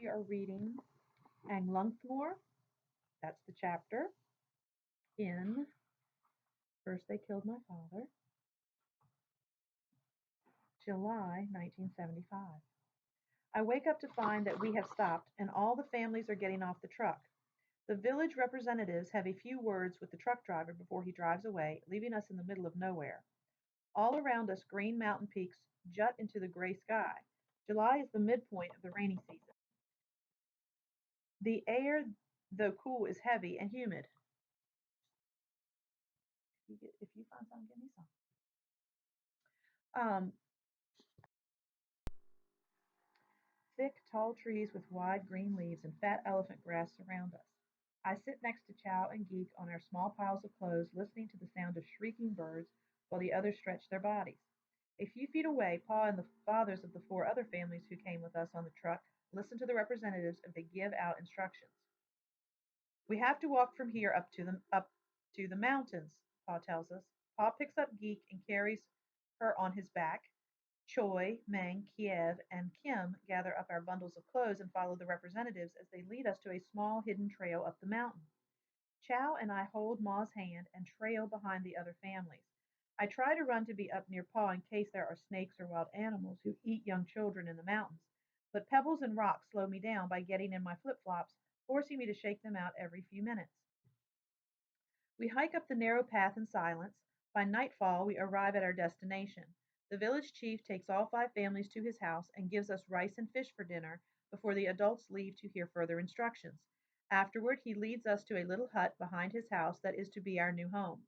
We are reading anlungthmor. That's the chapter in First They Killed My Father, July 1975. I wake up to find that we have stopped and all the families are getting off the truck. The village representatives have a few words with the truck driver before he drives away, leaving us in the middle of nowhere. All around us, green mountain peaks jut into the gray sky. July is the midpoint of the rainy season. The air, though cool, is heavy and humid. If you find some, give me some. Um, Thick, tall trees with wide green leaves and fat elephant grass surround us. I sit next to Chow and Geek on our small piles of clothes, listening to the sound of shrieking birds while the others stretch their bodies. A few feet away, Pa and the fathers of the four other families who came with us on the truck listen to the representatives as they give out instructions. We have to walk from here up to the mountains, Pa tells us. Pa picks up Geek and carries her on his back. Choi, Meng, Kiev, and Kim gather up our bundles of clothes and follow the representatives as they lead us to a small hidden trail up the mountain. Chow and I hold Ma's hand and trail behind the other families. I try to run to be up near Pa in case there are snakes or wild animals who eat young children in the mountains, but pebbles and rocks slow me down by getting in my flip flops, forcing me to shake them out every few minutes. We hike up the narrow path in silence. By nightfall, we arrive at our destination. The village chief takes all five families to his house and gives us rice and fish for dinner before the adults leave to hear further instructions. Afterward, he leads us to a little hut behind his house that is to be our new home.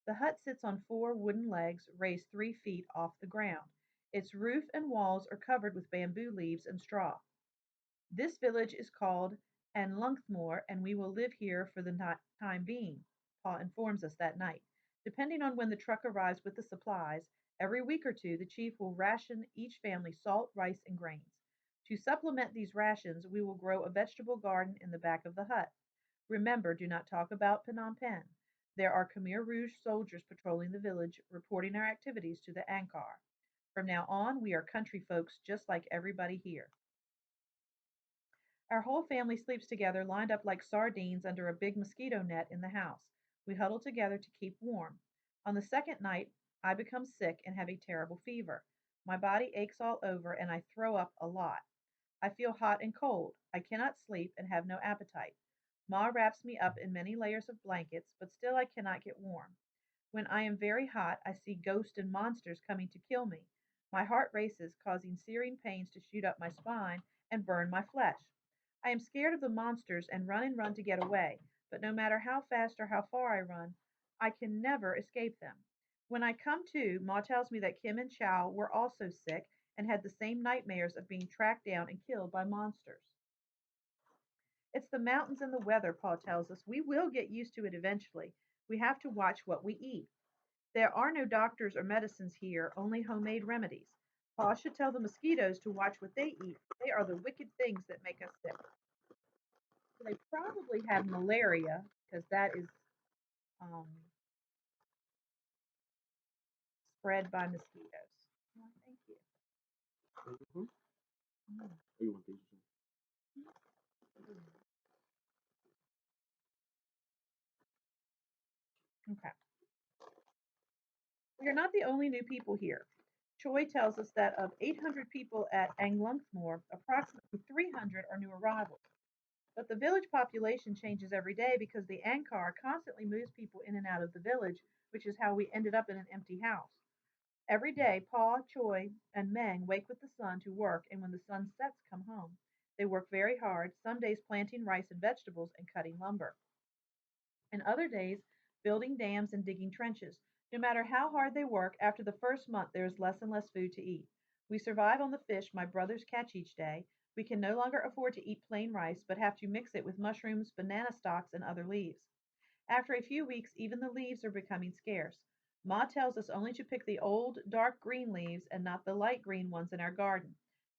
The hut sits on four wooden legs raised 3 feet off the ground. Its roof and walls are covered with bamboo leaves and straw. This village is called anlungthmor, and we will live here for the time being, Pa informs us that night. Depending on when the truck arrives with the supplies, every week or two the chief will ration each family salt, rice, and grains. To supplement these rations, we will grow a vegetable garden in the back of the hut. Remember, do not talk about Phnom Penh. There are Khmer Rouge soldiers patrolling the village, reporting our activities to the Ankar. From now on, we are country folks just like everybody here. Our whole family sleeps together, lined up like sardines under a big mosquito net in the house. We huddle together to keep warm. On the second night, I become sick and have a terrible fever. My body aches all over and I throw up a lot. I feel hot and cold. I cannot sleep and have no appetite. Ma wraps me up in many layers of blankets, but still I cannot get warm. When I am very hot, I see ghosts and monsters coming to kill me. My heart races, causing searing pains to shoot up my spine and burn my flesh. I am scared of the monsters and run to get away, but no matter how fast or how far I run, I can never escape them. When I come to, Ma tells me that Kim and Chow were also sick and had the same nightmares of being tracked down and killed by monsters. It's the mountains and the weather, Pa tells us. We will get used to it eventually. We have to watch what we eat. There are no doctors or medicines here, only homemade remedies. Pa should tell the mosquitoes to watch what they eat. They are the wicked things that make us sick. So they probably have malaria because that is um, spread by mosquitoes. Oh, thank you. Mm-hmm. Mm. Oh, you want these? Okay. We are not the only new people here. Choi tells us that of 800 people at Anglungthmore, approximately 300 are new arrivals. But the village population changes every day because the Ankar constantly moves people in and out of the village, which is how we ended up in an empty house. Every day, Pa, Choi, and Meng wake with the sun to work, and when the sun sets, come home. They work very hard, some days planting rice and vegetables and cutting lumber, and other days building dams and digging trenches. No matter how hard they work, after the first month there is less and less food to eat. We survive on the fish my brothers catch each day. We can no longer afford to eat plain rice, but have to mix it with mushrooms, banana stalks, and other leaves. After a few weeks, even the leaves are becoming scarce. Ma tells us only to pick the old, dark green leaves and not the light green ones in our garden.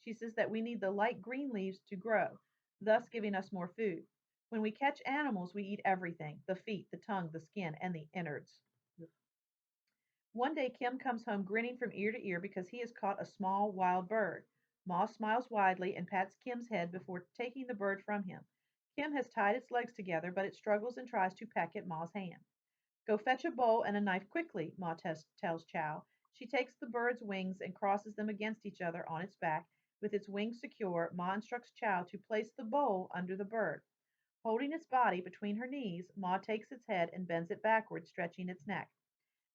She says that we need the light green leaves to grow, thus giving us more food. When we catch animals, we eat everything: the feet, the tongue, the skin, and the innards. One day, Kim comes home grinning from ear to ear because he has caught a small wild bird. Ma smiles widely and pats Kim's head before taking the bird from him. Kim has tied its legs together, but it struggles and tries to peck at Ma's hand. Go fetch a bowl and a knife quickly, Ma tells Chow. She takes the bird's wings and crosses them against each other on its back. With its wings secure, Ma instructs Chow to place the bowl under the bird. Holding its body between her knees, Ma takes its head and bends it backward, stretching its neck.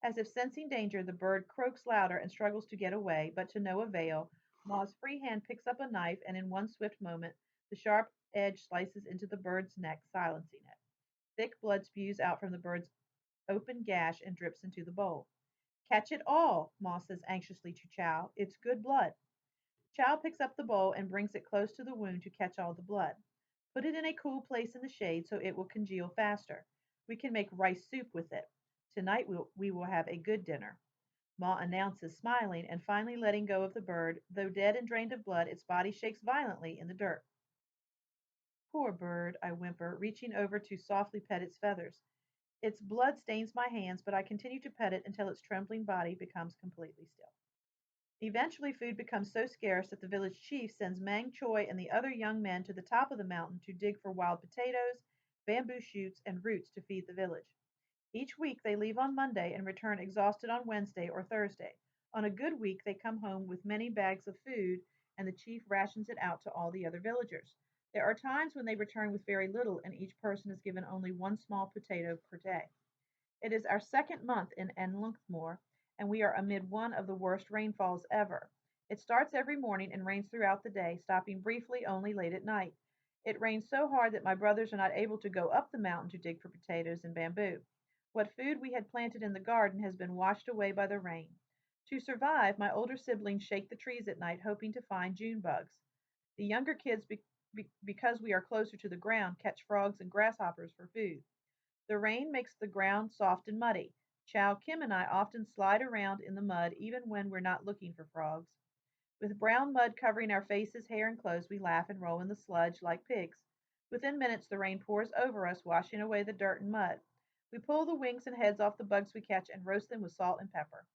As if sensing danger, the bird croaks louder and struggles to get away, but to no avail. Ma's free hand picks up a knife, and in one swift moment, the sharp edge slices into the bird's neck, silencing it. Thick blood spews out from the bird's open gash and drips into the bowl. Catch it all, Ma says anxiously to Chow. It's good blood. Chow picks up the bowl and brings it close to the wound to catch all the blood. Put it in a cool place in the shade so it will congeal faster. We can make rice soup with it. Tonight we will have a good dinner. Ma announces, smiling and finally letting go of the bird. Though dead and drained of blood, its body shakes violently in the dirt. Poor bird, I whimper, reaching over to softly pet its feathers. Its blood stains my hands, but I continue to pet it until its trembling body becomes completely still. Eventually, food becomes so scarce that the village chief sends Mang Choi and the other young men to the top of the mountain to dig for wild potatoes, bamboo shoots, and roots to feed the village. Each week they leave on Monday and return exhausted on Wednesday or Thursday. On a good week, they come home with many bags of food, and the chief rations it out to all the other villagers. There are times when they return with very little, and each person is given only one small potato per day. It is our second month in anlungthmor, and we are amid one of the worst rainfalls ever. It starts every morning and rains throughout the day, stopping briefly only late at night. It rains so hard that my brothers are not able to go up the mountain to dig for potatoes and bamboo. What food we had planted in the garden has been washed away by the rain. To survive, my older siblings shake the trees at night, hoping to find June bugs. The younger kids, because we are closer to the ground, catch frogs and grasshoppers for food. The rain makes the ground soft and muddy. Chow, Kim, and I often slide around in the mud even when we're not looking for frogs. With brown mud covering our faces, hair, and clothes, we laugh and roll in the sludge like pigs. Within minutes, the rain pours over us, washing away the dirt and mud. We pull the wings and heads off the bugs we catch and roast them with salt and pepper.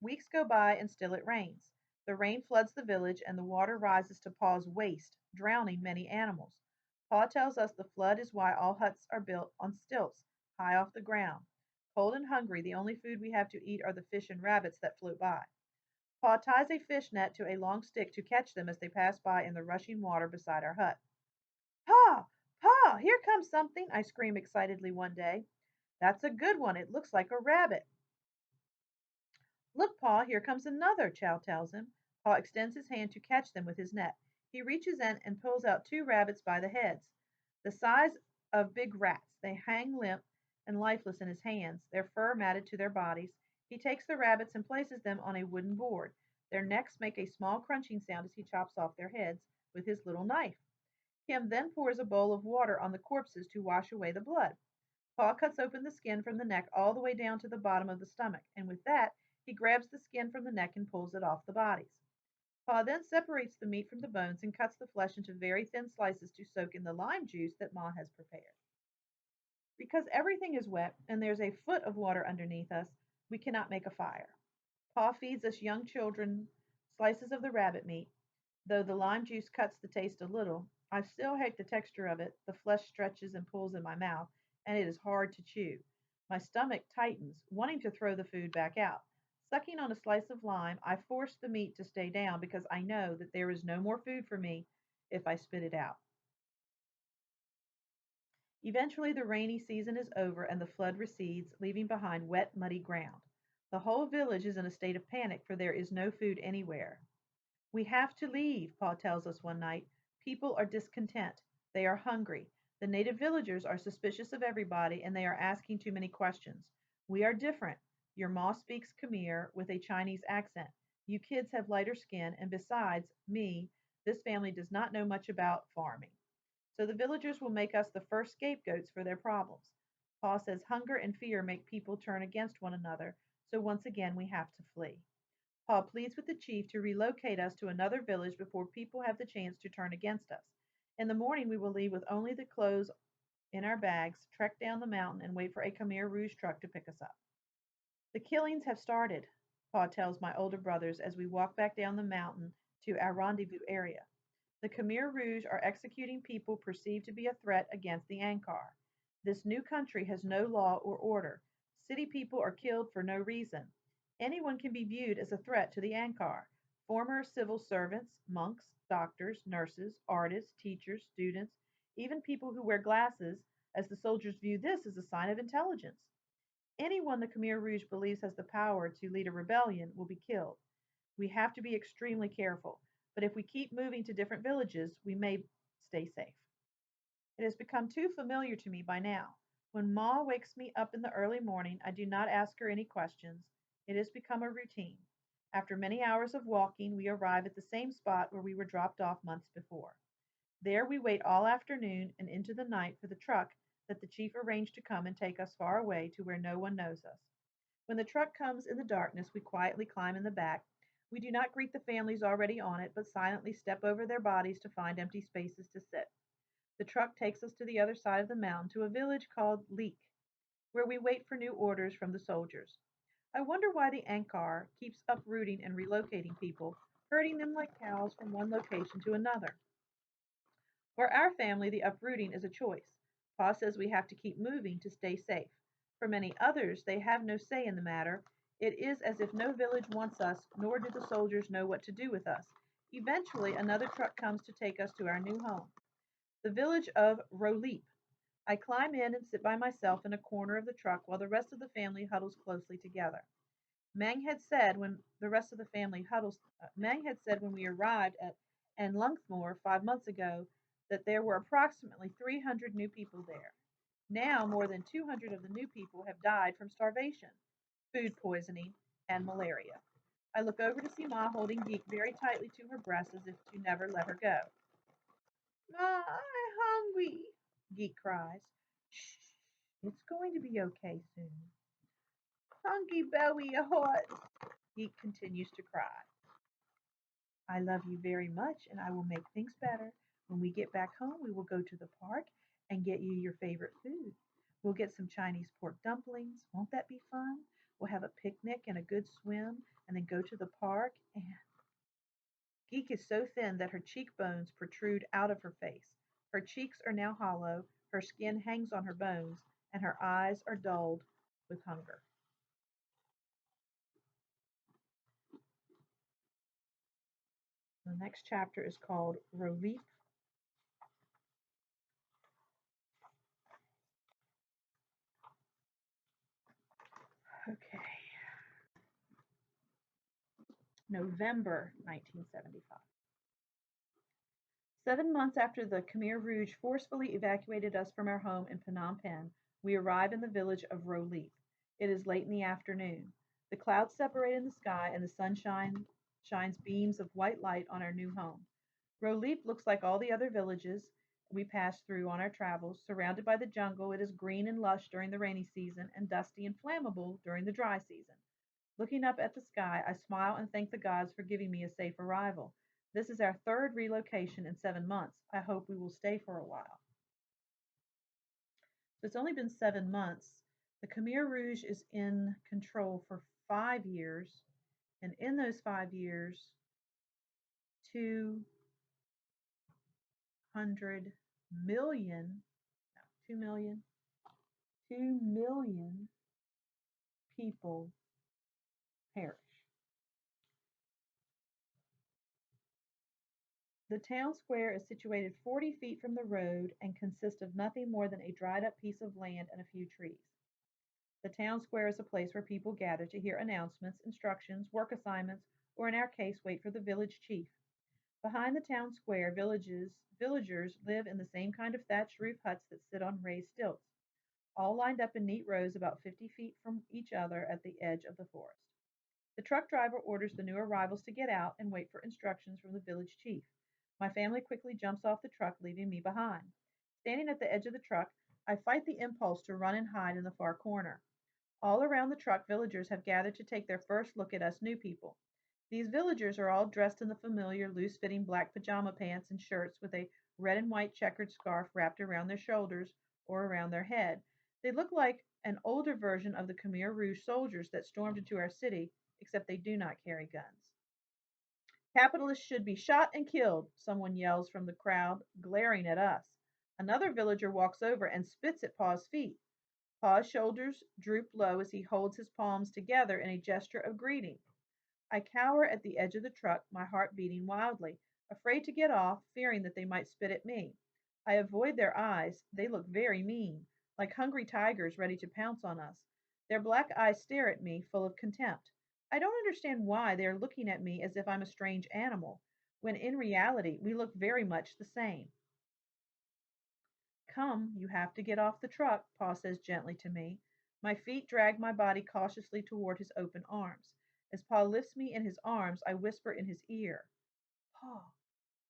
Weeks go by and still it rains. The rain floods the village and the water rises to Pa's waist, drowning many animals. Pa tells us the flood is why all huts are built on stilts, high off the ground. Cold and hungry, the only food we have to eat are the fish and rabbits that float by. Pa ties a fish net to a long stick to catch them as they pass by in the rushing water beside our hut. Pa! Pa! Here comes something! I scream excitedly one day. That's a good one. It looks like a rabbit. Look, Pa, here comes another, Chow tells him. Pa extends his hand to catch them with his net. He reaches in and pulls out two rabbits by the heads. The size of big rats, they hang limp and lifeless in his hands, their fur matted to their bodies. He takes the rabbits and places them on a wooden board. Their necks make a small crunching sound as he chops off their heads with his little knife. Kim then pours a bowl of water on the corpses to wash away the blood. Pa cuts open the skin from the neck all the way down to the bottom of the stomach, and with that, he grabs the skin from the neck and pulls it off the bodies. Pa then separates the meat from the bones and cuts the flesh into very thin slices to soak in the lime juice that Ma has prepared. Because everything is wet and there's a foot of water underneath us, we cannot make a fire. Pa feeds us young children slices of the rabbit meat. Though the lime juice cuts the taste a little, I still hate the texture of it. The flesh stretches and pulls in my mouth, and it is hard to chew. My stomach tightens, wanting to throw the food back out. Sucking on a slice of lime, I force the meat to stay down because I know that there is no more food for me if I spit it out. Eventually, the rainy season is over and the flood recedes, leaving behind wet, muddy ground. The whole village is in a state of panic, for there is no food anywhere. We have to leave, Pa tells us one night. People are discontent. They are hungry. The native villagers are suspicious of everybody and they are asking too many questions. We are different. Your ma speaks Khmer with a Chinese accent. You kids have lighter skin, and besides, me, this family does not know much about farming. So the villagers will make us the first scapegoats for their problems. Pa says hunger and fear make people turn against one another, so once again we have to flee. Pa pleads with the chief to relocate us to another village before people have the chance to turn against us. In the morning, we will leave with only the clothes in our bags, trek down the mountain, and wait for a Khmer Rouge truck to pick us up. The killings have started, Pa tells my older brothers as we walk back down the mountain to our rendezvous area. The Khmer Rouge are executing people perceived to be a threat against the Ankar. This new country has no law or order. City people are killed for no reason. Anyone can be viewed as a threat to the Ankar. Former civil servants, monks, doctors, nurses, artists, teachers, students, even people who wear glasses, as the soldiers view this as a sign of intelligence. Anyone the Khmer Rouge believes has the power to lead a rebellion will be killed. We have to be extremely careful, but if we keep moving to different villages, we may stay safe. It has become too familiar to me by now. When Ma wakes me up in the early morning, I do not ask her any questions. It has become a routine. After many hours of walking, we arrive at the same spot where we were dropped off months before. There we wait all afternoon and into the night for the truck that the chief arranged to come and take us far away to where no one knows us. When the truck comes in the darkness, we quietly climb in the back. We do not greet the families already on it, but silently step over their bodies to find empty spaces to sit. The truck takes us to the other side of the mountain to a village called Leek, where we wait for new orders from the soldiers. I wonder why the Ankar keeps uprooting and relocating people, herding them like cows from one location to another. For our family, the uprooting is a choice. Pa says we have to keep moving to stay safe. For many others, they have no say in the matter. It is as if no village wants us, nor do the soldiers know what to do with us. Eventually, another truck comes to take us to our new home, the village of Roleep. I climb in and sit by myself in a corner of the truck while the rest of the family huddles closely together. Mang had said when the rest of the family huddles, Mang had said when we arrived at anlungthmor 5 months ago that there were approximately 300 new people there. Now, more than 200 of the new people have died from starvation, food poisoning, and malaria. I look over to see Ma holding Geek very tightly to her breast as if to never let her go. Ma, I'm hungry, Geek cries. Shh, it's going to be okay soon. Hungry belly a horse, Geek continues to cry. I love you very much and I will make things better. When we get back home, we will go to the park and get you your favorite food. We'll get some Chinese pork dumplings. Won't that be fun? We'll have a picnic and a good swim and then go to the park. And Geek is so thin that her cheekbones protrude out of her face. Her cheeks are now hollow, her skin hangs on her bones, and her eyes are dulled with hunger. The next chapter is called Relief. Okay, November 1975. 7 months after the Khmer Rouge forcefully evacuated us from our home in Phnom Penh, we arrive in the village of Roleep. It is late in the afternoon. The clouds separate in the sky and the sunshine shines beams of white light on our new home. Roleep looks like all the other villages we pass through on our travels. Surrounded by the jungle, it is green and lush during the rainy season and dusty and flammable during the dry season. Looking up at the sky, I smile and thank the gods for giving me a safe arrival. This is our third relocation in 7 months. I hope we will stay for a while. So it's only been 7 months. The Khmer Rouge is in control for 5 years, and in those 5 years, 200 million, no, 2 million, 2 million people perish. The town square is situated 40 feet from the road and consists of nothing more than a dried up piece of land and a few trees. The town square is a place where people gather to hear announcements, instructions, work assignments, or in our case, wait for the village chief. Behind the town square, villagers live in the same kind of thatched roof huts that sit on raised stilts, all lined up in neat rows about 50 feet from each other at the edge of the forest. The truck driver orders the new arrivals to get out and wait for instructions from the village chief. My family quickly jumps off the truck, leaving me behind. Standing at the edge of the truck, I fight the impulse to run and hide in the far corner. All around the truck, villagers have gathered to take their first look at us new people. These villagers are all dressed in the familiar loose fitting black pajama pants and shirts with a red and white checkered scarf wrapped around their shoulders or around their head. They look like an older version of the Khmer Rouge soldiers that stormed into our city, except they do not carry guns. Capitalists should be shot and killed, someone yells from the crowd, glaring at us. Another villager walks over and spits at Pa's feet. Pa's shoulders droop low as he holds his palms together in a gesture of greeting. I cower at the edge of the truck, my heart beating wildly, afraid to get off, fearing that they might spit at me. I avoid their eyes. They look very mean, like hungry tigers ready to pounce on us. Their black eyes stare at me, full of contempt. I don't understand why they are looking at me as if I'm a strange animal, when in reality we look very much the same. Come, you have to get off the truck, Pa says gently to me. My feet drag my body cautiously toward his open arms. As Pa lifts me in his arms, I whisper in his ear, Pa,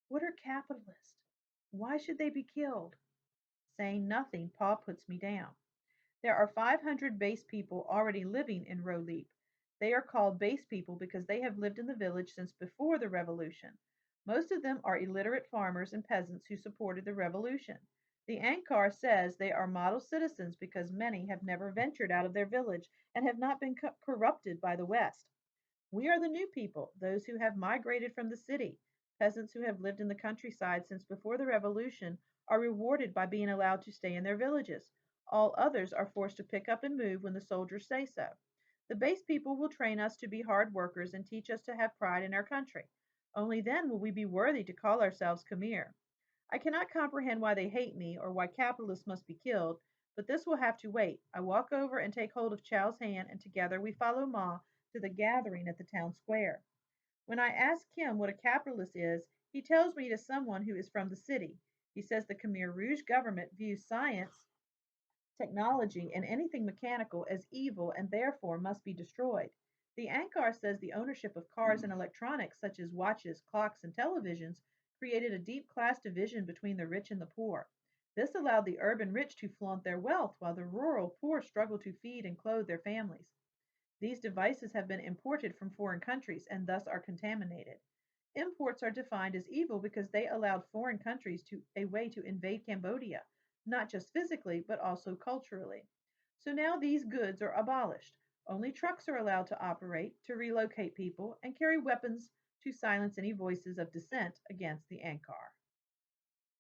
what are capitalists? Why should they be killed? Saying nothing, Pa puts me down. There are 500 base people already living in Roleap. They are called base people because they have lived in the village since before the revolution. Most of them are illiterate farmers and peasants who supported the revolution. The Ankar says they are model citizens because many have never ventured out of their village and have not been corrupted by the West. We are the new people, those who have migrated from the city. Peasants who have lived in the countryside since before the revolution are rewarded by being allowed to stay in their villages. All others are forced to pick up and move when the soldiers say so. The base people will train us to be hard workers and teach us to have pride in our country. Only then will we be worthy to call ourselves Khmer. I cannot comprehend why they hate me or why capitalists must be killed, but this will have to wait. I walk over and take hold of Chow's hand, and together we follow Ma to the gathering at the town square. When I ask Kim what a capitalist is, he tells me it is someone who is from the city. He says the Khmer Rouge government views science, technology, and anything mechanical as evil and therefore must be destroyed. The Ankar says the ownership of cars and electronics such as watches, clocks, and televisions created a deep class division between the rich and the poor. This allowed the urban rich to flaunt their wealth while the rural poor struggled to feed and clothe their families. These devices have been imported from foreign countries and thus are contaminated. Imports are defined as evil because they allowed foreign countries to a way to invade Cambodia, not just physically, but also culturally. So now these goods are abolished. Only trucks are allowed to operate, to relocate people, and carry weapons to silence any voices of dissent against the Ankar.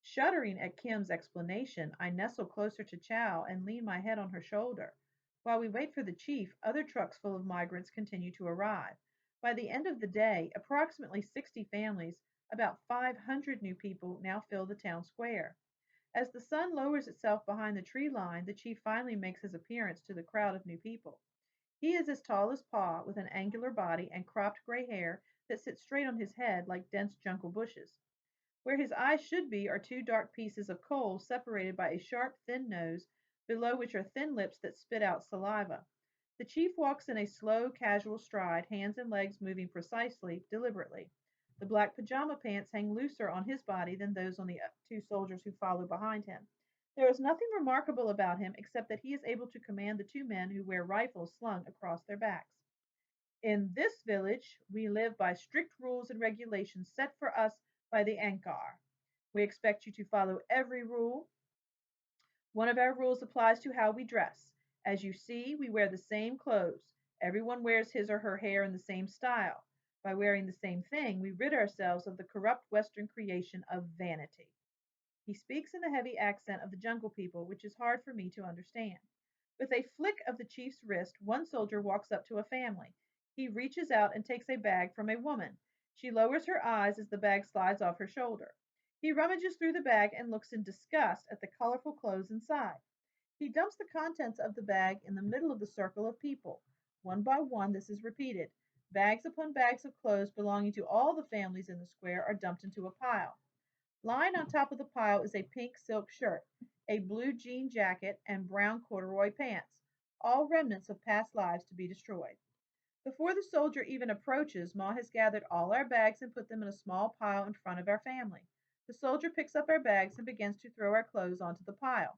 Shuddering at Kim's explanation, I nestle closer to Chow and lean my head on her shoulder. While we wait for the chief, other trucks full of migrants continue to arrive. By the end of the day, approximately 60 families, about 500 new people, now fill the town square. As the sun lowers itself behind the tree line, the chief finally makes his appearance to the crowd of new people. He is as tall as Pa, with an angular body and cropped gray hair that sits straight on his head like dense jungle bushes. Where his eyes should be are two dark pieces of coal separated by a sharp, thin nose, below which are thin lips that spit out saliva. The chief walks in a slow, casual stride, hands and legs moving precisely, deliberately. The black pajama pants hang looser on his body than those on the two soldiers who follow behind him. There is nothing remarkable about him except that he is able to command the two men who wear rifles slung across their backs. In this village, we live by strict rules and regulations set for us by the Ankar. We expect you to follow every rule. One of our rules applies to how we dress. As you see, we wear the same clothes. Everyone wears his or her hair in the same style. By wearing the same thing, we rid ourselves of the corrupt Western creation of vanity. He speaks in the heavy accent of the jungle people, which is hard for me to understand. With a flick of the chief's wrist, one soldier walks up to a family. He reaches out and takes a bag from a woman. She lowers her eyes as the bag slides off her shoulder. He rummages through the bag and looks in disgust at the colorful clothes inside. He dumps the contents of the bag in the middle of the circle of people. One by one, this is repeated. Bags upon bags of clothes belonging to all the families in the square are dumped into a pile. Lying on top of the pile is a pink silk shirt, a blue jean jacket, and brown corduroy pants, all remnants of past lives to be destroyed. Before the soldier even approaches, Ma has gathered all our bags and put them in a small pile in front of our family. The soldier picks up our bags and begins to throw our clothes onto the pile.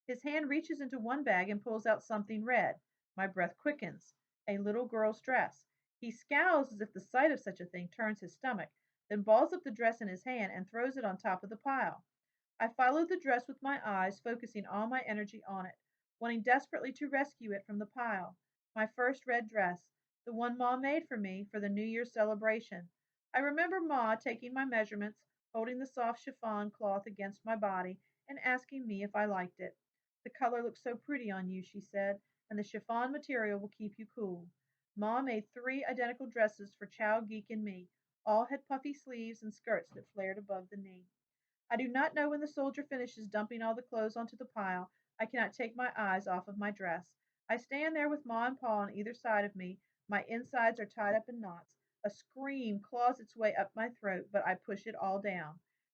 His hand reaches into one bag and pulls out something red. My breath quickens. A little girl's dress. He scowls as if the sight of such a thing turns his stomach, then balls up the dress in his hand and throws it on top of the pile. I follow the dress with my eyes, focusing all my energy on it, wanting desperately to rescue it from the pile. My first red dress, the one Ma made for me for the New Year's celebration. I remember Ma taking my measurements, holding the soft chiffon cloth against my body, and asking me if I liked it. The color looks so pretty on you, she said, and the chiffon material will keep you cool. Ma made 3 identical dresses for Chow, Geek, and me. All had puffy sleeves and skirts that flared above the knee. I do not know when the soldier finishes dumping all the clothes onto the pile. I cannot take my eyes off of my dress. I stand there with Ma and Pa on either side of me. My insides are tied up in knots. A scream claws its way up my throat, but I push it all down.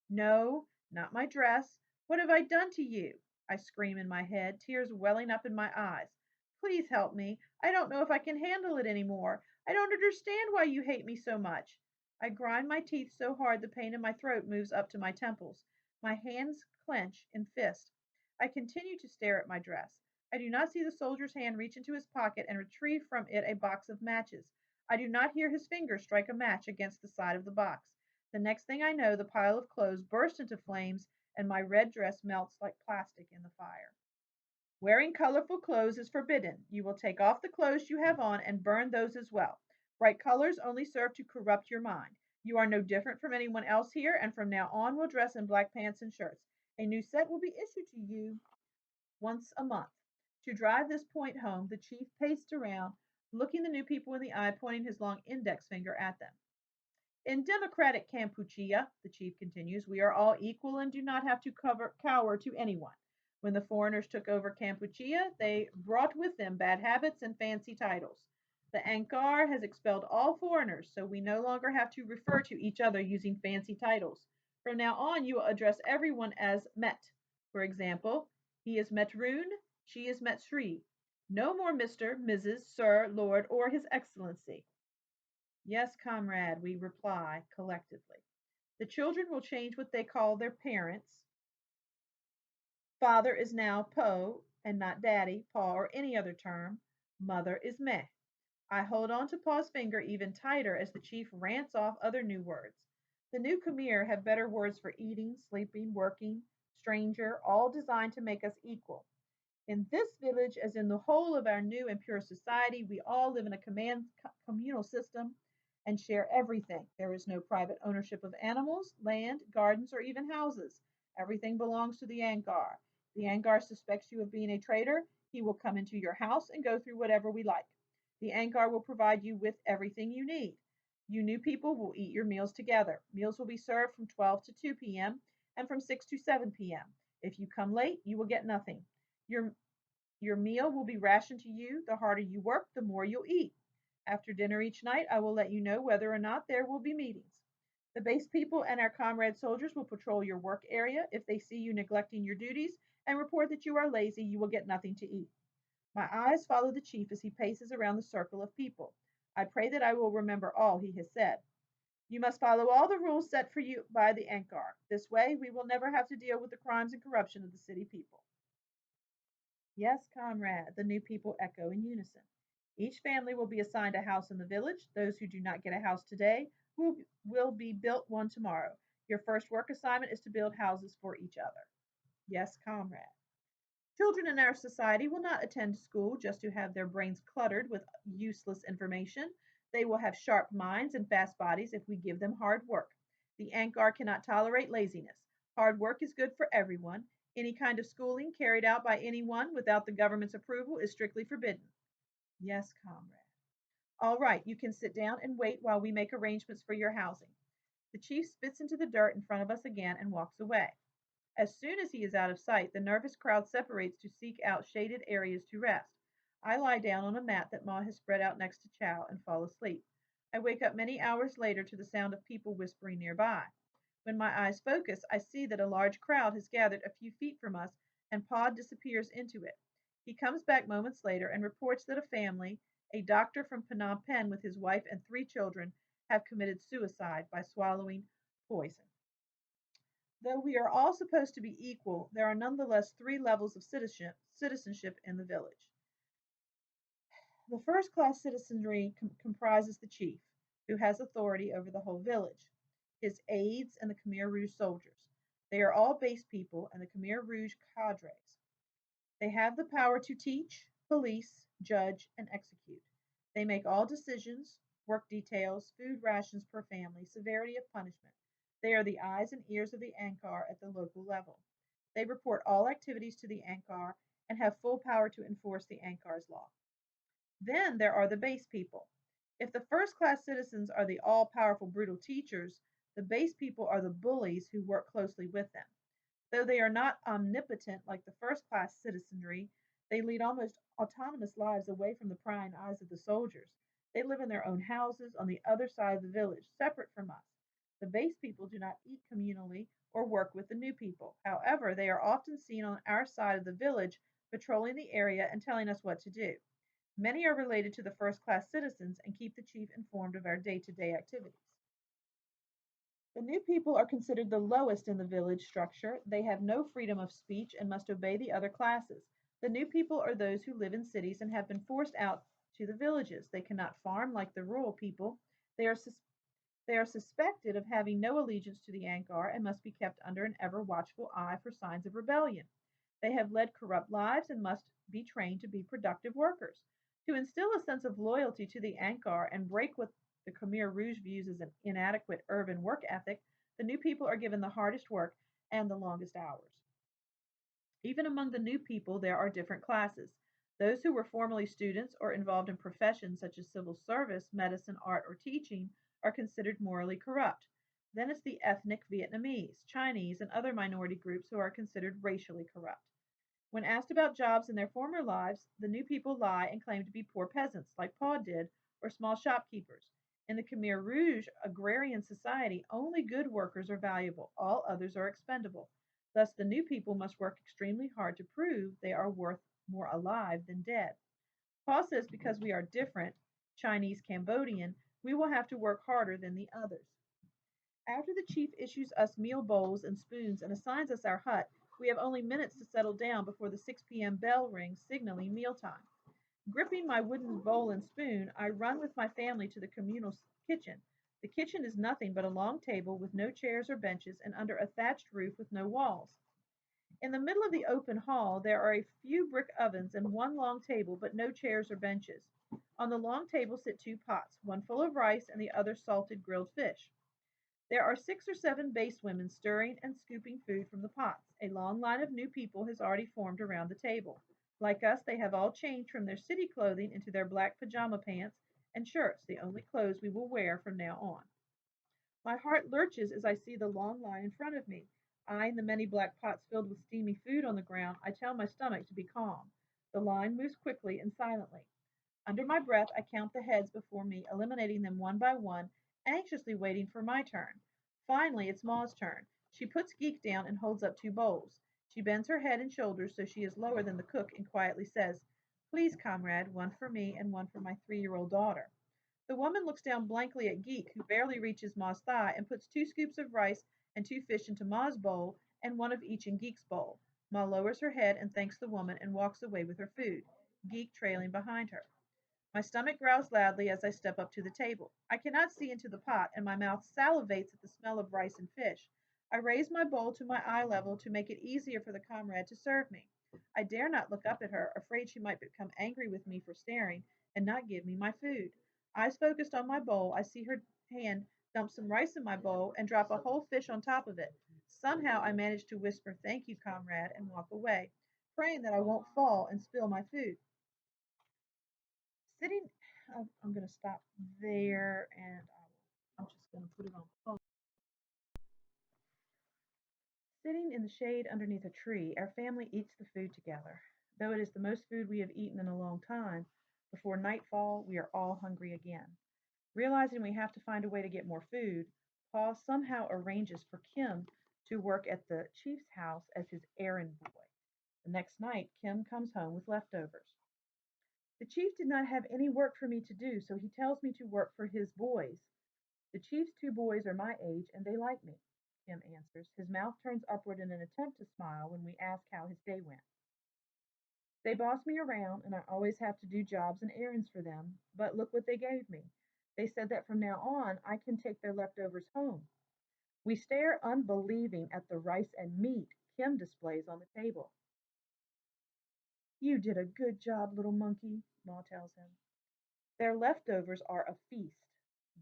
No, not my dress. What have I done to you? I scream in my head, tears welling up in my eyes. Please help me. I don't know if I can handle it anymore. I don't understand why you hate me so much. I grind my teeth so hard the pain in my throat moves up to my temples. My hands clench in fists. I continue to stare at my dress. I do not see the soldier's hand reach into his pocket and retrieve from it a box of matches. I do not hear his finger strike a match against the side of the box. The next thing I know, the pile of clothes bursts into flames and my red dress melts like plastic in the fire. Wearing colorful clothes is forbidden. You will take off the clothes you have on and burn those as well. Bright colors only serve to corrupt your mind. You are no different from anyone else here, and from now on will dress in black pants and shirts. A new set will be issued to you once a month. To drive this point home, the chief paced around, looking the new people in the eye, pointing his long index finger at them. In democratic Kampuchea, the chief continues, we are all equal and do not have to cower to anyone. When the foreigners took over Kampuchea, they brought with them bad habits and fancy titles. The Ankar has expelled all foreigners, so we no longer have to refer to each other using fancy titles. From now on, you will address everyone as Met. For example, he is Metroon, she is Metsri. No more Mr., Mrs., Sir, Lord, or His Excellency. Yes, comrade, we reply collectively. The children will change what they call their parents. Father is now Po and not daddy, Pa, or any other term. Mother is Meh. I hold on to Pa's finger even tighter as the chief rants off other new words. The new Khmer have better words for eating, sleeping, working, stranger, all designed to make us equal. In this village, as in the whole of our new and pure society, we all live in a communal system and share everything. There is no private ownership of animals, land, gardens, or even houses. Everything belongs to the Angar. The Angar suspects you of being a traitor. He will come into your house and go through whatever we like. The Angar will provide you with everything you need. You new people will eat your meals together. Meals will be served from 12 to 2 p.m. and from 6 to 7 p.m. If you come late, you will get nothing. Your your meal will be rationed to you. The harder you work, the more you'll eat. After dinner each night, I will let you know whether or not there will be meetings. The base people and our comrade soldiers will patrol your work area. If they see you neglecting your duties and report that you are lazy, you will get nothing to eat. My eyes follow the chief as he paces around the circle of people. I pray that I will remember all he has said. You must follow all the rules set for you by the Ankar. This way, we will never have to deal with the crimes and corruption of the city people. Yes, comrade, the new people echo in unison. Each family will be assigned a house in the village. Those who do not get a house today will be built one tomorrow. Your first work assignment is to build houses for each other. Yes, comrade. Children in our society will not attend school just to have their brains cluttered with useless information. They will have sharp minds and fast bodies if we give them hard work. The Ankar cannot tolerate laziness. Hard work is good for everyone. Any kind of schooling carried out by anyone without the government's approval is strictly forbidden. Yes, comrade. All right, you can sit down and wait while we make arrangements for your housing. The chief spits into the dirt in front of us again and walks away. As soon as he is out of sight, the nervous crowd separates to seek out shaded areas to rest. I lie down on a mat that Ma has spread out next to Chow and fall asleep. I wake up many hours later to the sound of people whispering nearby. When my eyes focus, I see that a large crowd has gathered a few feet from us, and Pa disappears into it. He comes back moments later and reports that a family, a doctor from Phnom Penh with his wife and 3 children, have committed suicide by swallowing poison. Though we are all supposed to be equal, there are nonetheless 3 levels of citizenship in the village. The first class citizenry comprises the chief, who has authority over the whole village, his aides, and the Khmer Rouge soldiers. They are all base people and the Khmer Rouge cadres. They have the power to teach, police, judge, and execute. They make all decisions, work details, food rations per family, severity of punishment. They are the eyes and ears of the Ankar at the local level. They report all activities to the Ankar and have full power to enforce the Ankar's law. Then there are the base people. If the first class citizens are the all powerful brutal teachers, the base people are the bullies who work closely with them. Though they are not omnipotent like the first class citizenry, they lead almost autonomous lives away from the prying eyes of the soldiers. They live in their own houses on the other side of the village, separate from us. The base people do not eat communally or work with the new people. However, they are often seen on our side of the village, patrolling the area and telling us what to do. Many are related to the first class citizens and keep the chief informed of our day to day activities. The new people are considered the lowest in the village structure. They have no freedom of speech and must obey the other classes. The new people are those who live in cities and have been forced out to the villages. They cannot farm like the rural people. They are, sus- they are suspected of having no allegiance to the Ankar and must be kept under an ever watchful eye for signs of rebellion. They have led corrupt lives and must be trained to be productive workers. To instill a sense of loyalty to the Ankar and break what the Khmer Rouge views as an inadequate urban work ethic, the new people are given the hardest work and the longest hours. Even among the new people, there are different classes. Those who were formerly students or involved in professions such as civil service, medicine, art, or teaching are considered morally corrupt. Then it's the ethnic Vietnamese, Chinese, and other minority groups who are considered racially corrupt. When asked about jobs in their former lives, the new people lie and claim to be poor peasants, like Paul did, or small shopkeepers. In the Khmer Rouge agrarian society, only good workers are valuable, all others are expendable. Thus, the new people must work extremely hard to prove they are worth more alive than dead. Paul says because we are different, Chinese Cambodian, we will have to work harder than the others. After the chief issues us meal bowls and spoons and assigns us our hut, we have only minutes to settle down before the 6 p.m. bell rings, signaling mealtime. Gripping my wooden bowl and spoon, I run with my family to the communal kitchen. The kitchen is nothing but a long table with no chairs or benches and under a thatched roof with no walls. In the middle of the open hall, there are a few brick ovens and one long table, but no chairs or benches. On the long table sit two pots, one full of rice and the other salted grilled fish. There are 6 or 7 base women stirring and scooping food from the pots. A long line of new people has already formed around the table. Like us, they have all changed from their city clothing into their black pajama pants and shirts, the only clothes we will wear from now on. My heart lurches as I see the long line in front of me. Eyeing the many black pots filled with steamy food on the ground, I tell my stomach to be calm. The line moves quickly and silently. Under my breath, I count the heads before me, eliminating them one by one, anxiously waiting for my turn. Finally, it's Ma's turn. She puts Geek down and holds up 2 bowls. She bends her head and shoulders so she is lower than the cook and quietly says, "Please, comrade, one for me and one for my 3-year-old daughter." The woman looks down blankly at Geek, who barely reaches Ma's thigh, and puts 2 scoops of rice and 2 fish into Ma's bowl and one of each in Geek's bowl. Ma lowers her head and thanks the woman and walks away with her food, Geek trailing behind her. My stomach growls loudly as I step up to the table. I cannot see into the pot, and my mouth salivates at the smell of rice and fish. I raise my bowl to my eye level to make it easier for the comrade to serve me. I dare not look up at her, afraid she might become angry with me for staring and not give me my food. Eyes focused on my bowl, I see her hand dump some rice in my bowl and drop a whole fish on top of it. Somehow I manage to whisper, "Thank you, comrade," and walk away, praying that I won't fall and spill my food. Sitting, I'm going to stop there and I'm just going to put it on pause. Sitting in the shade underneath a tree, our family eats the food together. Though it is the most food we have eaten in a long time, before nightfall, we are all hungry again. Realizing we have to find a way to get more food, Paul somehow arranges for Kim to work at the chief's house as his errand boy. The next night, Kim comes home with leftovers. The chief did not have any work for me to do, so he tells me to work for his boys. The chief's 2 boys are my age and they like me, Kim answers. His mouth turns upward in an attempt to smile when we ask how his day went. They boss me around and I always have to do jobs and errands for them, but look what they gave me. They said that from now on I can take their leftovers home. We stare unbelieving at the rice and meat Kim displays on the table. "You did a good job, little monkey," Ma tells him. Their leftovers are a feast.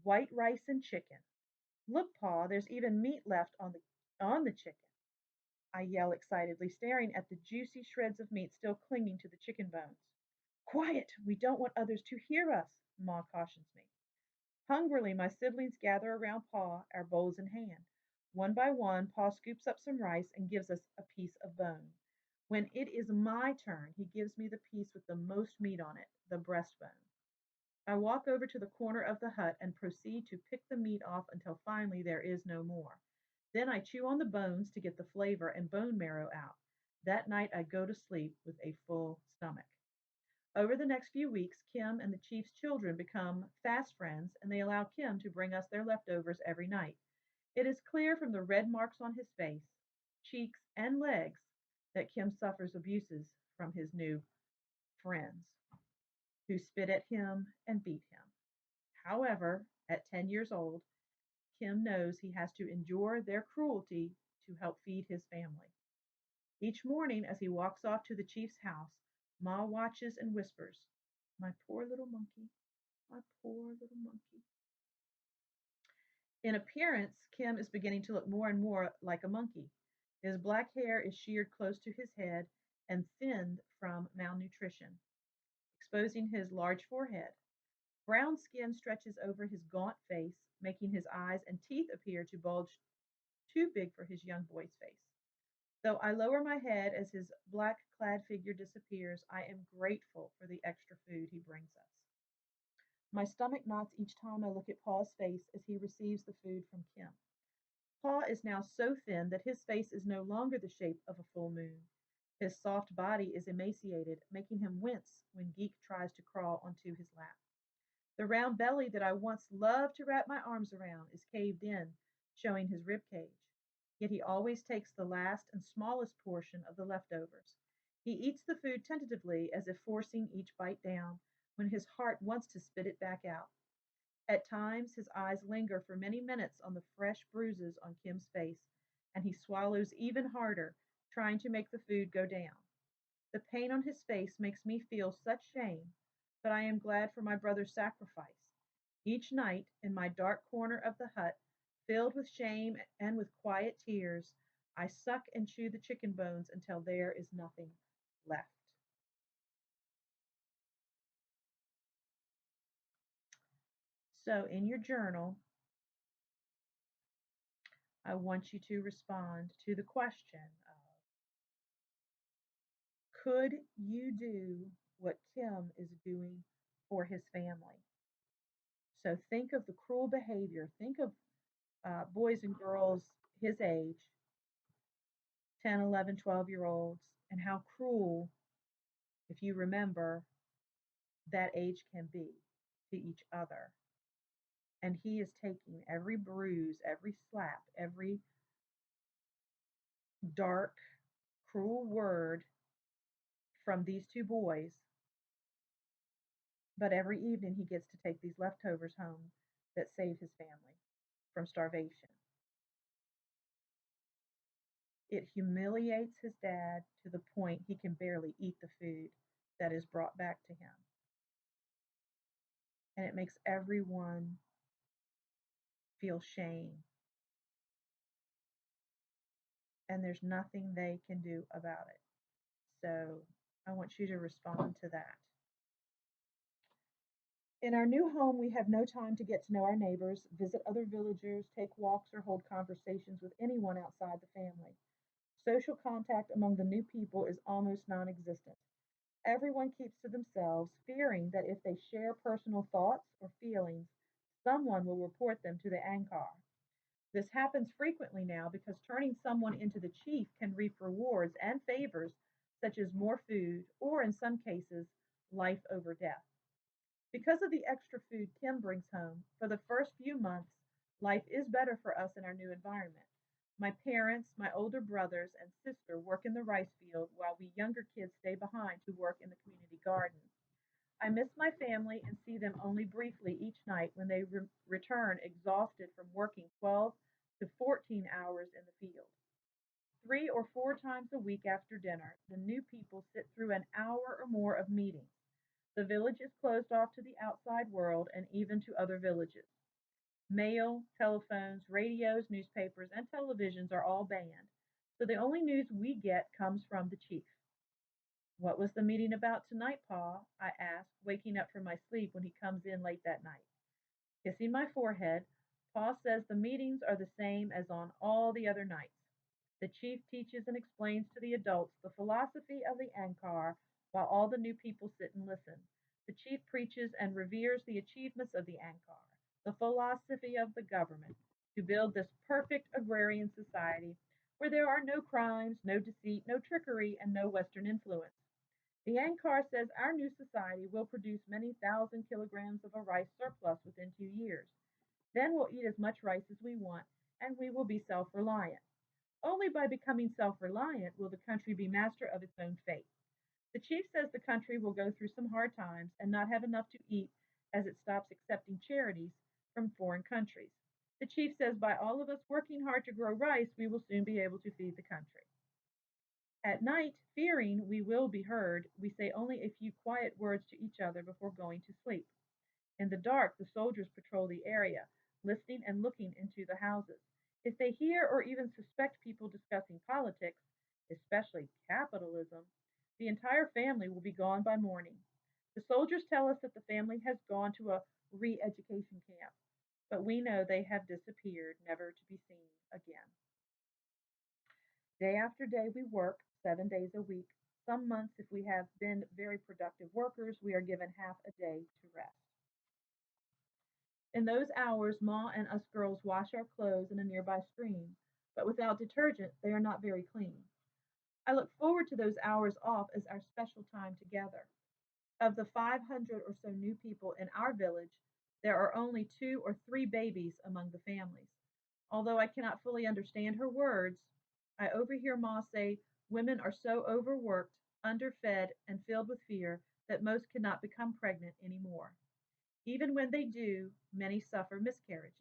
white rice and chicken. Look, Pa, there's even meat left on the chicken. I yell excitedly, staring at the juicy shreds of meat still clinging to the chicken bones. Quiet! We don't want others to hear us, Ma cautions me. Hungrily, my siblings gather around Pa, our bowls in hand. One by one, Pa scoops up some rice and gives us a piece of bone. When it is my turn, he gives me the piece with the most meat on it, the breastbone. I walk over to the corner of the hut and proceed to pick the meat off until finally there is no more. Then I chew on the bones to get the flavor and bone marrow out. That night I go to sleep with a full stomach. Over the next few weeks, Kim and the chief's children become fast friends, and they allow Kim to bring us their leftovers every night. It is clear from the red marks on his face, cheeks, and legs that Kim suffers abuses from his new friends, who spit at him and beat him. However, at 10 years old, Kim knows he has to endure their cruelty to help feed his family. Each morning, as he walks off to the chief's house, Ma watches and whispers, My poor little monkey, my poor little monkey. In appearance, Kim is beginning to look more and more like a monkey. His black hair is sheared close to his head and thinned from malnutrition, exposing his large forehead. Brown skin stretches over his gaunt face, making his eyes and teeth appear to bulge too big for his young boy's face. Though I lower my head as his black clad figure disappears, I am grateful for the extra food he brings us. My stomach knots each time I look at Pa's face as he receives the food from Kim. Pa is now so thin that his face is no longer the shape of a full moon. His soft body is emaciated, making him wince when Geek tries to crawl onto his lap. The round belly that I once loved to wrap my arms around is caved in, showing his rib cage. Yet he always takes the last and smallest portion of the leftovers. He eats the food tentatively, as if forcing each bite down, when his heart wants to spit it back out. At times, his eyes linger for many minutes on the fresh bruises on Kim's face, and he swallows even harder, trying to make the food go down. The pain on his face makes me feel such shame, but I am glad for my brother's sacrifice. Each night, in my dark corner of the hut, filled with shame and with quiet tears, I suck and chew the chicken bones until there is nothing left. So, in your journal, I want you to respond to the question of, could you do what Kim is doing for his family? So, think of the cruel behavior. Think of boys and girls his age, 10, 11, 12 year olds, and how cruel, if you remember, that age can be to each other. And he is taking every bruise, every slap, every dark, cruel word from these two boys. But every evening he gets to take these leftovers home that save his family from starvation. It humiliates his dad to the point he can barely eat the food that is brought back to him. And it makes everyone feel shame. And there's nothing they can do about it. So I want you to respond to that. In our new home, we have no time to get to know our neighbors, visit other villagers, take walks, or hold conversations with anyone outside the family. Social contact among the new people is almost non existent. Everyone keeps to themselves, fearing that if they share personal thoughts or feelings, someone will report them to the Ankar. This happens frequently now because turning someone into the chief can reap rewards and favors such as more food or, in some cases, life over death. Because of the extra food Kim brings home, for the first few months, life is better for us in our new environment. My parents, my older brothers, and sister work in the rice field while we younger kids stay behind to work in the community garden. I miss my family and see them only briefly each night when they return exhausted from working 12 to 14 hours in the field. 3 or 4 times a week after dinner, the new people sit through an hour or more of meetings. The village is closed off to the outside world and even to other villages. Mail, telephones, radios, newspapers, and televisions are all banned, so the only news we get comes from the chief. What was the meeting about tonight, Pa? I asked, waking up from my sleep when he comes in late that night. Kissing my forehead, Pa says the meetings are the same as on all the other nights. The chief teaches and explains to the adults the philosophy of the Ankar while all the new people sit and listen. The chief preaches and reveres the achievements of the Ankar, the philosophy of the government, to build this perfect agrarian society where there are no crimes, no deceit, no trickery, and no Western influence. The Ankar says our new society will produce many thousand kilograms of a rice surplus within 2 years. Then we'll eat as much rice as we want, and we will be self reliant. Only by becoming self reliant will the country be master of its own fate. The chief says the country will go through some hard times and not have enough to eat as it stops accepting charities from foreign countries. The chief says by all of us working hard to grow rice, we will soon be able to feed the country. At night, fearing we will be heard, we say only a few quiet words to each other before going to sleep. In the dark, the soldiers patrol the area, listening and looking into the houses. If they hear or even suspect people discussing politics, especially capitalism, the entire family will be gone by morning. The soldiers tell us that the family has gone to a re education camp, but we know they have disappeared, never to be seen again. Day after day, we work 7 days a week. Some months, if we have been very productive workers, we are given half a day to rest. In those hours, Ma and us girls wash our clothes in a nearby stream, but without detergent, they are not very clean. I look forward to those hours off as our special time together. Of the 500 or so new people in our village, there are only 2 or 3 babies among the families. Although I cannot fully understand her words, I overhear Ma say women are so overworked, underfed, and filled with fear that most cannot become pregnant anymore. Even when they do, many suffer miscarriages.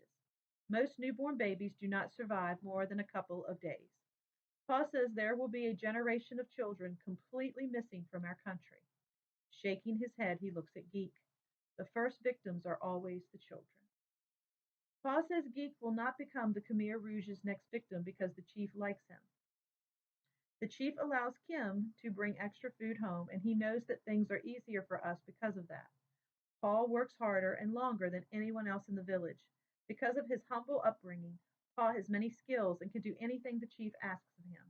Most newborn babies do not survive more than a couple of days. Pa says there will be a generation of children completely missing from our country. Shaking his head, he looks at Geek. The first victims are always the children. Pa says Geek will not become the Khmer Rouge's next victim because the chief likes him. The chief allows Kim to bring extra food home, and he knows that things are easier for us because of that. Paul works harder and longer than anyone else in the village. Because of his humble upbringing, Paul has many skills and can do anything the chief asks of him.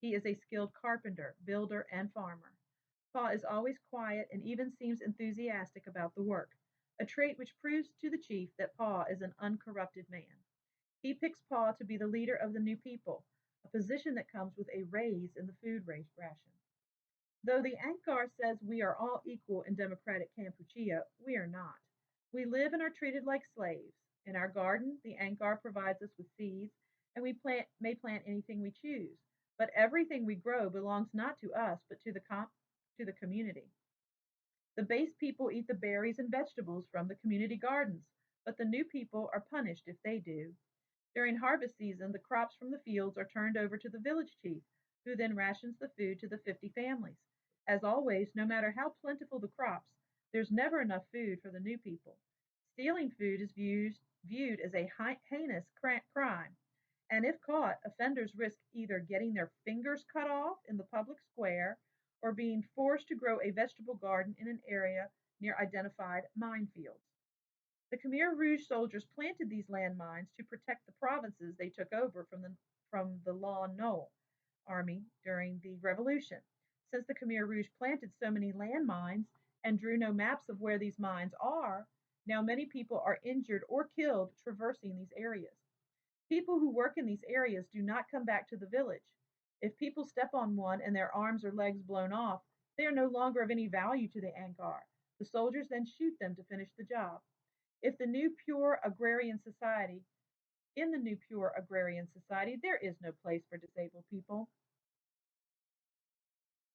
He is a skilled carpenter, builder, and farmer. Paul is always quiet and even seems enthusiastic about the work, a trait which proves to the chief that Paul is an uncorrupted man. He picks Paul to be the leader of the new people, a position that comes with a raise in the food ration. Though the Ankar says we are all equal in democratic Kampuchea, we are not. We live and are treated like slaves. In our garden, the Ankar provides us with seeds, and may plant anything we choose. But everything we grow belongs not to us, but to the community. The base people eat the berries and vegetables from the community gardens, but the new people are punished if they do. During harvest season, the crops from the fields are turned over to the village chief, who then rations the food to the 50 families. As always, no matter how plentiful the crops, there's never enough food for the new people. Stealing food is viewed as a heinous crime, and if caught, offenders risk either getting their fingers cut off in the public square or being forced to grow a vegetable garden in an area near identified minefields. The Khmer Rouge soldiers planted these landmines to protect the provinces they took over from the Loung army during the revolution. Since the Khmer Rouge planted so many landmines and drew no maps of where these mines are, now many people are injured or killed traversing these areas. People who work in these areas do not come back to the village. If people step on one and their arms or legs blown off, they are no longer of any value to the Ankar. The soldiers then shoot them to finish the job. If the new pure agrarian society, in the new pure agrarian society, there is no place for disabled people.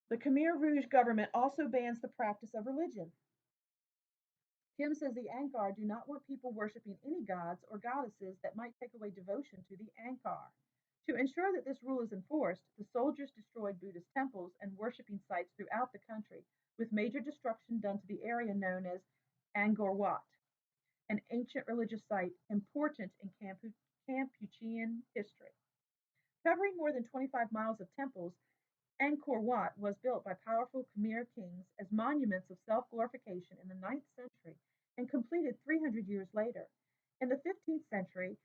The Khmer Rouge government also bans the practice of religion. Kim says the Ankar do not want people worshiping any gods or goddesses that might take away devotion to the Ankar. To ensure that this rule is enforced, the soldiers destroyed Buddhist temples and worshiping sites throughout the country, with major destruction done to the area known as Angkor Wat. an ancient religious site important in Kampuchean history. Covering more than 25 miles of temples, Angkor Wat was built by powerful Khmer kings as monuments of self glorification in the 9th century and completed 300 years later. In the 15th century,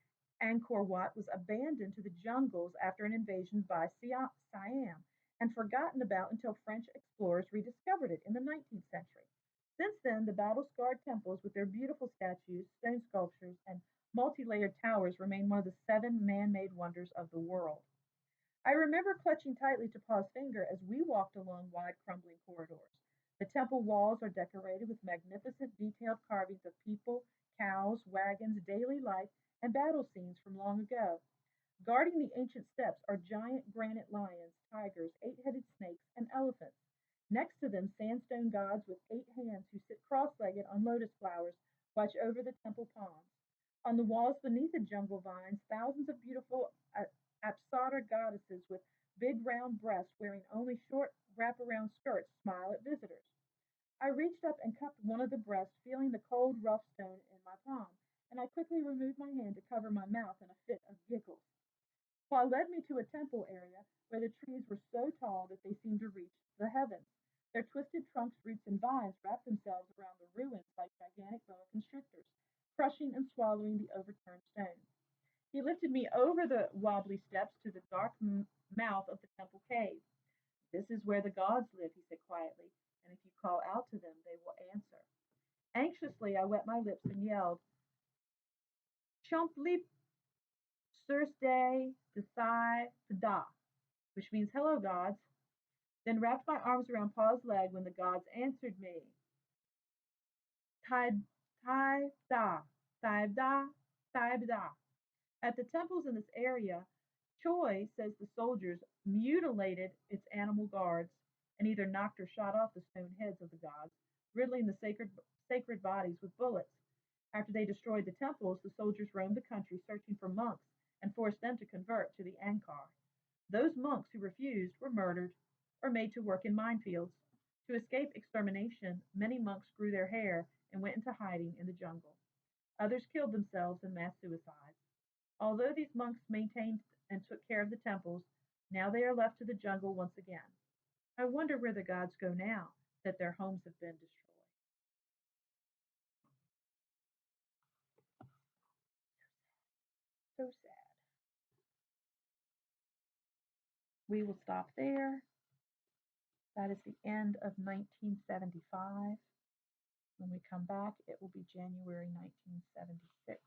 Angkor Wat was abandoned to the jungles after an invasion by Siam and forgotten about until French explorers rediscovered it in the 19th century. Since then, the battle scarred temples with their beautiful statues, stone sculptures, and multi layered towers remain one of the seven man made wonders of the world. I remember clutching tightly to Pa's finger as we walked along wide, crumbling corridors. The temple walls are decorated with magnificent, detailed carvings of people, cows, wagons, daily life, and battle scenes from long ago. Guarding the ancient steps are giant granite lions, tigers, eight-headed snakes, and elephants. Next to them, sandstone gods with 8 hands who sit cross-legged on lotus flowers watch over the temple ponds. On the walls beneath the jungle vines, thousands of beautiful Apsara goddesses with big round breasts wearing only short wraparound skirts smile at visitors. I reached up and cupped one of the breasts, feeling the cold, rough stone in my palm, and I quickly removed my hand to cover my mouth in a fit of giggles. Paul led me to a temple area where the trees were so tall that they seemed to reach the heavens. Their twisted trunks, roots, and vines wrapped themselves around the ruins like gigantic boa constrictors, crushing and swallowing the overturned stones. He lifted me over the wobbly steps to the dark mouth of the temple cave. This is where the gods live, he said quietly, and if you call out to them, they will answer. Anxiously, I wet my lips and yelled, Chompli Thursday Desai Pada, which means hello, gods, then wrapped my arms around Pa's leg when the gods answered me. Tai Tai Da, Tai Da, Tai Da. At the temples in this area, Choi says the soldiers mutilated its animal guards and either knocked or shot off the stone heads of the gods, riddling the sacred bodies with bullets. After they destroyed the temples, the soldiers roamed the country searching for monks and forced them to convert to the Angkar. Those monks who refused were murdered or made to work in minefields. To escape extermination, many monks grew their hair and went into hiding in the jungle. Others killed themselves in mass suicides. Although these monks maintained and took care of the temples, now they are left to the jungle once again. I wonder where the gods go now that their homes have been destroyed. So sad. We will stop there. That is the end of 1975. When we come back, it will be January 1976.